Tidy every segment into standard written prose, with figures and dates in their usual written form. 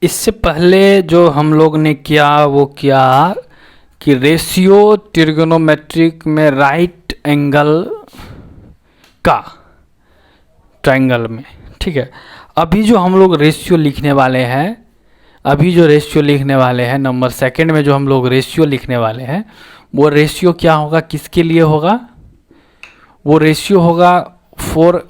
इससे पहले जो हम लोग ने किया वो क्या कि रेशियो ट्रिग्नोमेट्रिक में राइट एंगल का ट्रायंगल में, ठीक है। अभी जो हम लोग रेशियो लिखने वाले हैं, नंबर सेकंड में जो हम लोग रेशियो लिखने वाले हैं, वो रेशियो क्या होगा, किसके लिए होगा? वो रेशियो होगा फॉर,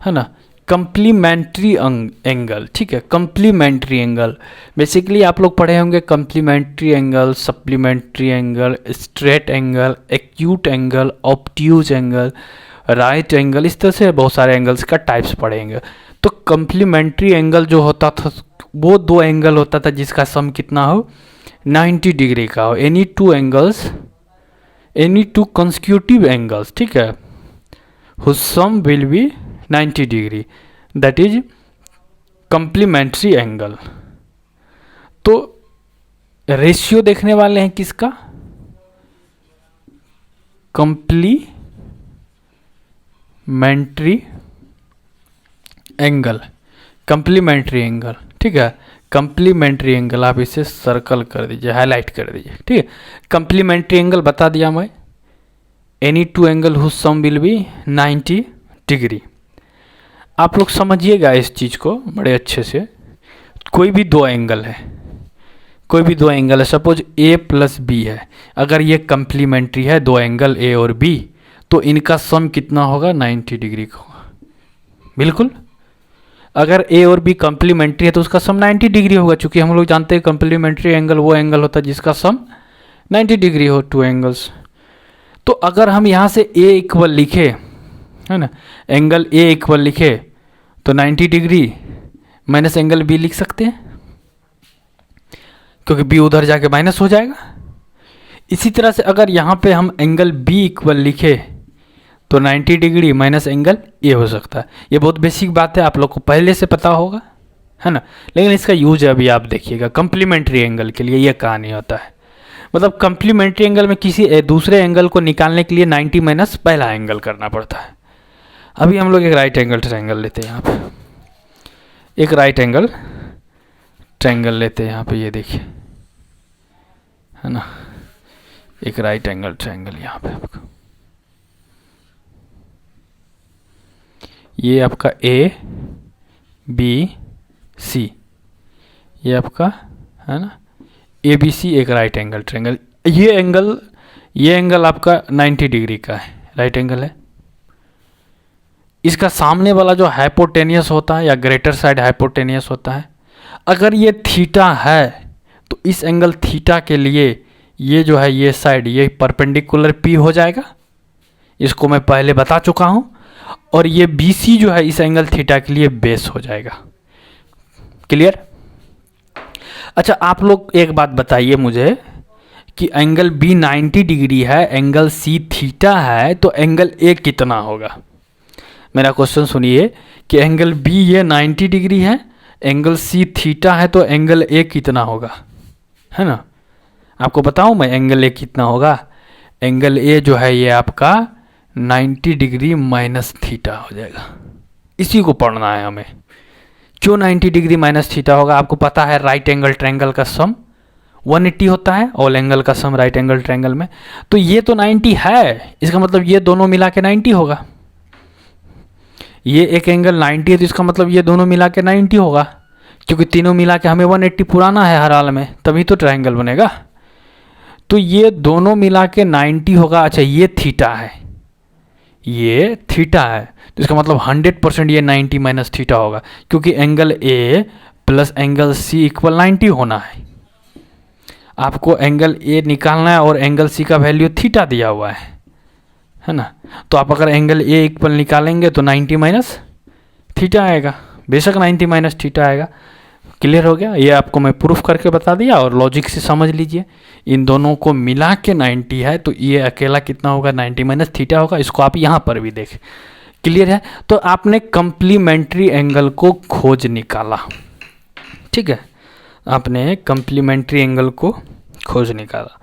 है ना, कंप्लीमेंट्री एंगल, ठीक है। कंप्लीमेंट्री एंगल बेसिकली आप लोग पढ़े होंगे, complementary angle, supplementary angle, straight angle, acute angle, obtuse angle, right angle, इस तरह से बहुत सारे एंगल्स का टाइप्स पढ़ेंगे। तो कंप्लीमेंट्री एंगल जो होता था वो दो एंगल होता था जिसका सम कितना हो, 90 डिग्री का हो। एनी टू कंसेक्यूटिव एंगल्स, ठीक है, whose sum will be 90 degree, that is complementary angle. तो रेशियो देखने वाले हैं किसका, कंप्लीमेंट्री एंगल, ठीक है। कंप्लीमेंट्री एंगल आप इसे सर्कल कर दीजिए, हाईलाइट कर दीजिए, ठीक है। कंप्लीमेंट्री एंगल बता दिया मैं, any two angle whose sum will be 90 degree. आप लोग समझिएगा इस चीज़ को बड़े अच्छे से। कोई भी दो एंगल है, सपोज ए प्लस बी है, अगर ये कंप्लीमेंट्री है, दो एंगल ए और बी, तो इनका सम कितना होगा, 90 डिग्री का होगा, बिल्कुल। अगर ए और बी कंप्लीमेंट्री है तो उसका सम 90 डिग्री होगा, क्योंकि हम लोग जानते हैं कंप्लीमेंट्री एंगल वो एंगल होता है जिसका सम 90 डिग्री हो, टू एंगल्स। तो अगर हम यहाँ से ए इक्वल लिखे, है ना, एंगल ए इक्वल लिखे, तो 90 डिग्री माइनस एंगल बी लिख सकते हैं, क्योंकि बी उधर जाके माइनस हो जाएगा। इसी तरह से अगर यहाँ पे हम एंगल बी इक्वल लिखे तो 90 डिग्री माइनस एंगल ए हो सकता है। ये बहुत बेसिक बात है, आप लोग को पहले से पता होगा, है ना, लेकिन इसका यूज अभी आप देखिएगा। कंप्लीमेंट्री एंगल के लिए ये कहानी होता है, मतलब कंप्लीमेंट्री एंगल में किसी दूसरे एंगल को निकालने के लिए 90 माइनस पहला एंगल करना पड़ता है। अभी हम लोग एक राइट एंगल ट्रायंगल लेते हैं यहाँ पे, एक राइट एंगल ट्रायंगल लेते हैं यहाँ पे, ये देखिए, है ना, एक राइट एंगल ट्रायंगल यहाँ पे आपका, ये आपका ए बी सी, ये आपका, है ना, ए बी सी, एक राइट एंगल ट्रायंगल। ये एंगल आपका 90 डिग्री का है, राइट एंगल है। इसका सामने वाला जो हाइपोटेनियस होता है या ग्रेटर साइड हाइपोटेनियस होता है, अगर ये थीटा है तो इस एंगल थीटा के लिए ये जो है ये साइड, ये परपेंडिकुलर पी हो जाएगा, इसको मैं पहले बता चुका हूँ। और ये बी सी जो है इस एंगल थीटा के लिए बेस हो जाएगा। क्लियर? अच्छा, आप लोग एक बात बताइए मुझे कि एंगल बी 90 डिग्री है, एंगल सी थीटा है, तो एंगल ए कितना होगा? मेरा क्वेश्चन सुनिए कि एंगल बी ये 90 डिग्री है, एंगल सी थीटा है, तो एंगल ए कितना होगा, है ना। आपको बताऊं मैं एंगल ए कितना होगा? एंगल ए जो है ये आपका 90 डिग्री माइनस थीटा हो जाएगा। इसी को पढ़ना है हमें। क्यों 90 डिग्री माइनस थीटा होगा? आपको पता है राइट एंगल ट्रायंगल का सम 180 होता है, ऑल एंगल का सम राइट एंगल ट्रायंगल में। तो ये तो 90 है, इसका मतलब ये दोनों मिला के 90 होगा। ये एक एंगल 90 है तो इसका मतलब ये दोनों मिला के 90 होगा, क्योंकि तीनों मिला के हमें 180 पुराना है हर हाल में, तभी तो ट्रायंगल बनेगा। तो ये दोनों मिला के 90 होगा। अच्छा, ये थीटा है, ये थीटा है, तो इसका मतलब 100% ये 90 माइनस थीटा होगा, क्योंकि angle A plus angle C equal 90 होना है। आपको एंगल ए निकालना है और एंगल सी का वैल्यू थीटा दिया हुआ है ना। तो आप अगर एंगल ए इक्वल निकालेंगे तो 90 माइनस थीटा आएगा, बेशक 90 माइनस थीटा आएगा। क्लियर हो गया? ये आपको मैं प्रूफ करके बता दिया, और लॉजिक से समझ लीजिए। इन दोनों को मिला के 90 है, तो ये अकेला कितना होगा? 90 माइनस थीटा होगा। इसको आप यहाँ पर भी देखें। क्लियर है? तो आपने कंप्लीमेंट्री एंगल को खोज निकाला, ठीक है, आपने कंप्लीमेंट्री एंगल को खोज निकाला।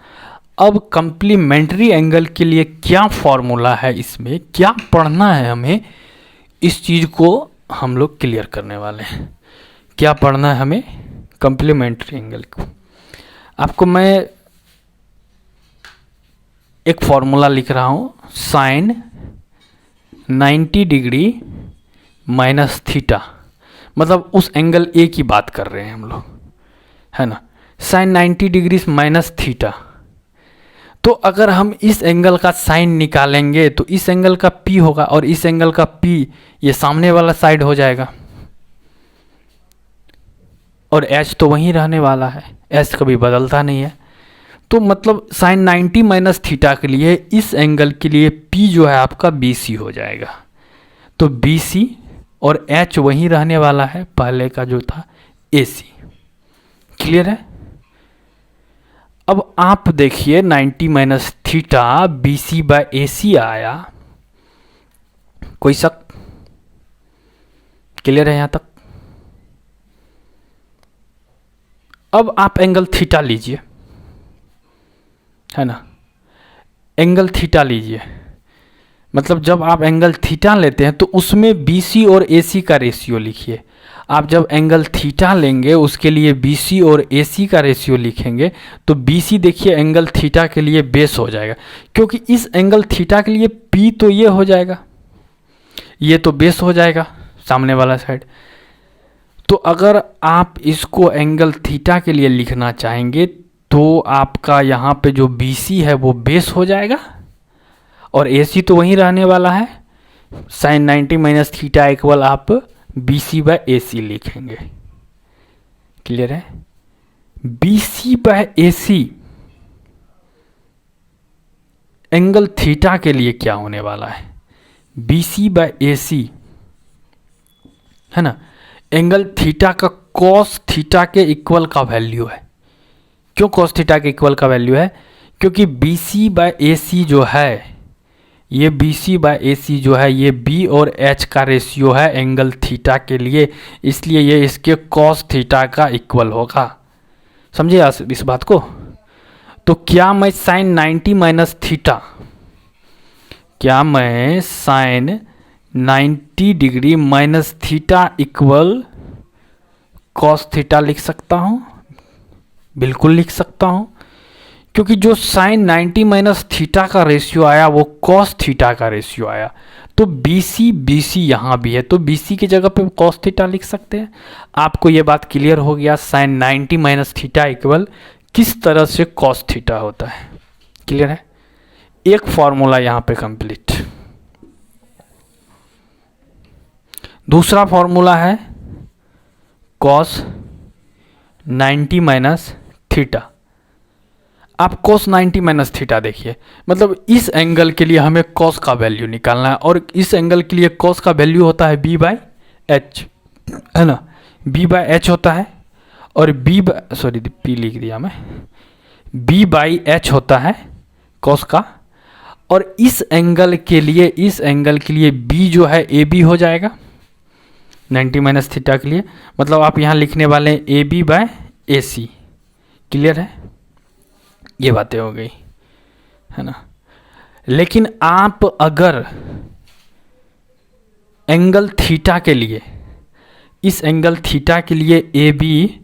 अब कंप्लीमेंट्री एंगल के लिए क्या फॉर्मूला है, इसमें क्या पढ़ना है हमें, इस चीज़ को हम लोग क्लियर करने वाले हैं। क्या पढ़ना है हमें, कम्प्लीमेंट्री एंगल को। आपको मैं एक फॉर्मूला लिख रहा हूँ, साइन 90 डिग्री माइनस थीटा, मतलब उस एंगल ए की बात कर रहे हैं हम लोग, है ना। साइन 90 डिग्री माइनस थीटा, तो अगर हम इस एंगल का साइन निकालेंगे तो इस एंगल का पी होगा, और इस एंगल का पी ये सामने वाला साइड हो जाएगा, और एच तो वहीं रहने वाला है, एच कभी बदलता नहीं है। तो मतलब साइन 90 माइनस थीटा के लिए इस एंगल के लिए पी जो है आपका बी सी हो जाएगा। तो बी सी और एच वहीं रहने वाला है, पहले का जो था ए सी। क्लियर है। अब आप देखिए 90 minus theta B C by A C आया, कोई शक? क्लियर है यहां तक? अब आप एंगल थीटा लीजिए, है ना, एंगल थीटा लीजिए। मतलब जब आप एंगल थीटा लेते हैं तो उसमें बी सी और ए सी का रेशियो लिखिए। आप जब एंगल थीटा लेंगे उसके लिए बी सी और ए सी का रेशियो लिखेंगे, तो बी सी देखिए एंगल थीटा के लिए बेस हो जाएगा, क्योंकि इस एंगल थीटा के लिए पी तो ये हो जाएगा, ये तो बेस हो जाएगा सामने वाला साइड। तो अगर आप इसको एंगल थीटा के लिए लिखना चाहेंगे तो आपका यहाँ पे जो बी सी है वो बेस हो जाएगा, और ए सी तो वहीं रहने वाला है। साइन 90 माइनस थीटा इक्वल आप बी सी बाय ए सी लिखेंगे। क्लियर है। B C by A C angle theta के लिए क्या होने वाला है, बी सी बाय ए सी, है ना, एंगल थीटा का कॉस थीटा के इक्वल का वैल्यू है। क्यों कॉस थीटा के इक्वल का वैल्यू है? क्योंकि बी सी बाय ए सी जो है, ये बी सी बाय ए सी जो है, ये बी और एच का रेशियो है एंगल थीटा के लिए, इसलिए ये इसके कॉस थीटा का इक्वल होगा। समझिए इस बात को। तो क्या मैं साइन 90 माइनस थीटा, क्या मैं sine 90 degree minus theta equal cos theta लिख सकता हूं? बिल्कुल लिख सकता हूं, क्योंकि जो साइन 90 माइनस थीटा का रेशियो आया वो कॉस थीटा का रेशियो आया। तो बी सी यहाँ भी है, तो बी सी की जगह पे कॉस थीटा लिख सकते हैं। आपको ये बात क्लियर हो गया, साइन 90 माइनस थीटा इक्वल किस तरह से कॉस थीटा होता है। क्लियर है। एक फॉर्मूला यहाँ पे कंप्लीट। दूसरा फॉर्मूला है कॉस 90 माइनस थीटा। आप cos 90 माइनस थीटा देखिए, मतलब इस एंगल के लिए हमें cos का वैल्यू निकालना है, और इस एंगल के लिए cos का वैल्यू होता है b बाई एच, है ना, b बाई एच होता है, और p लिख दिया मैं, b बाई एच होता है cos का। और इस एंगल के लिए b जो है ए बी हो जाएगा 90 माइनस थीटा के लिए, मतलब आप यहाँ लिखने वाले हैं A B by A C. Clear है। ये बातें हो गई, है ना। लेकिन आप अगर एंगल थीटा के लिए, इस एंगल थीटा के लिए ए बी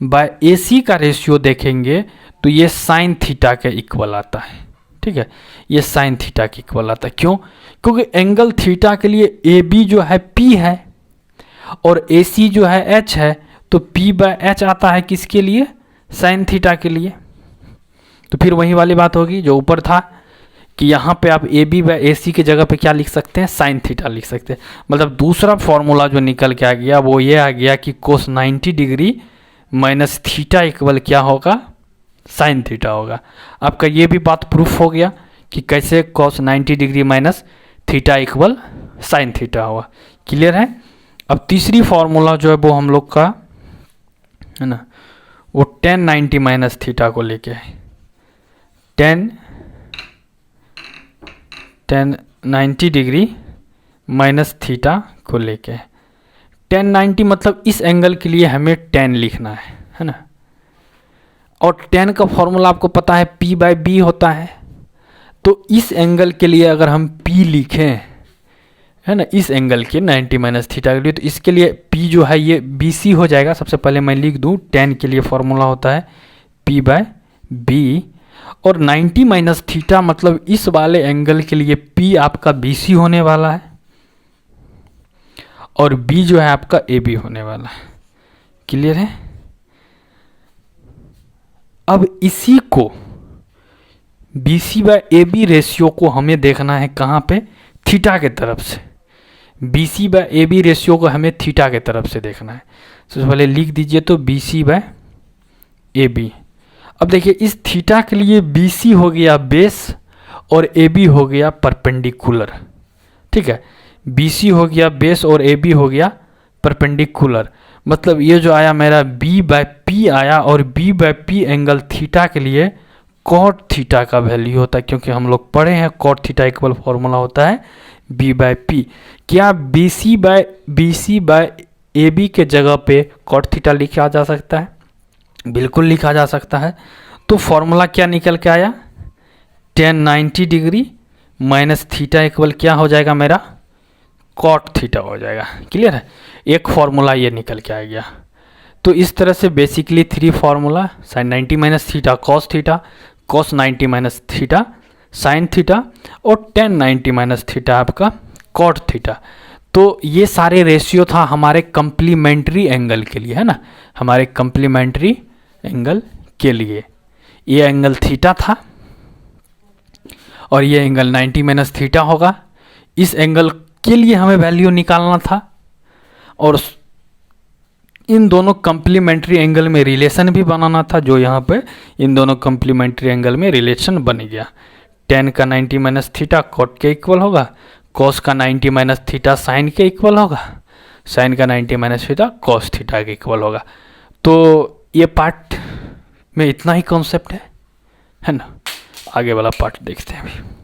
बाय ए सी का रेशियो देखेंगे तो ये साइन थीटा के इक्वल आता है। ठीक है, ये साइन थीटा के इक्वल आता है। क्यों? क्योंकि एंगल थीटा के लिए ए बी जो है पी है और ए सी जो है एच है, तो पी बाय एच आता है किसके लिए? साइन थीटा के लिए। तो फिर वही वाली बात होगी जो ऊपर था कि यहाँ पे आप ए बी बाय ए सी की जगह पे क्या लिख सकते हैं? साइन थीटा लिख सकते हैं। मतलब दूसरा फॉर्मूला जो निकल के आ गया वो ये आ गया कि कोस 90 डिग्री माइनस थीटा इक्वल क्या होगा? साइन थीटा होगा। आपका ये भी बात प्रूफ हो गया कि कैसे कोस 90 degree minus theta equal sine theta होगा। क्लियर है। अब तीसरी फॉर्मूला जो है वो हम लोग का है ना, वो tan 90 माइनस थीटा को लेके है। tan 90 डिग्री माइनस थीटा को लेके है। tan 90 मतलब इस एंगल के लिए हमें tan लिखना है ना। और tan का फॉर्मूला आपको पता है p बाय बी होता है। तो इस एंगल के लिए अगर हम p लिखें, है ना, इस एंगल के 90 माइनस थीटा के लिए। तो इसके लिए P जो है ये BC हो जाएगा। सबसे पहले मैं लिख दूँ, tan के लिए फॉर्मूला होता है P/B, और 90 माइनस थीटा मतलब इस वाले एंगल के लिए P आपका BC होने वाला है और B जो है आपका AB होने वाला है। क्लियर है? अब इसी को BC/AB रेशियो को हमें देखना है कहाँ पे, थीटा के तरफ से। BC/AB रेशियो को हमें थीटा के तरफ से देखना है। सबसे पहले लिख दीजिए तो BC/AB। अब देखिए इस थीटा के लिए BC हो गया बेस और AB हो गया परपेंडिकुलर। ठीक है, BC हो गया बेस और AB हो गया परपेंडिकुलर। मतलब ये जो आया मेरा B/P आया, और B/P एंगल थीटा के लिए कॉट थीटा का वैल्यू होता है, क्योंकि हम लोग पढ़े हैं कॉट थीटा इक्वल फॉर्मूला होता है B/P। क्या BC/AB के जगह पे कॉट थीटा लिखा जा सकता है? बिल्कुल लिखा जा सकता है। तो फॉर्मूला क्या निकल के आया, tan 90 degree minus theta equal क्या हो जाएगा मेरा, कॉट थीटा हो जाएगा। क्लियर है? एक फॉर्मूला ये निकल के आ गया। तो इस तरह से basically 3 formula, sine 90 minus theta cos theta, cos 90 minus theta sine theta, और tan 90 माइनस थीटा आपका कॉट थीटा। तो ये सारे रेशियो था हमारे कंप्लीमेंट्री एंगल के लिए, है ना, हमारे कंप्लीमेंट्री एंगल के लिए। ये एंगल थीटा था और ये एंगल 90 माइनस थीटा होगा। इस एंगल के लिए हमें वैल्यू निकालना था और इन दोनों कंप्लीमेंट्री एंगल में रिलेशन भी बनाना था, जो यहाँ पे इन दोनों कंप्लीमेंट्री एंगल में रिलेशन बन गया। tan का 90 माइनस थीटा कॉट के इक्वल होगा, cos का 90 माइनस थीटा साइन के इक्वल होगा, साइन का 90 माइनस थीटा कॉस थीटा के इक्वल होगा। तो ये पार्ट में इतना ही कॉन्सेप्ट है ना। आगे वाला पार्ट देखते हैं अभी।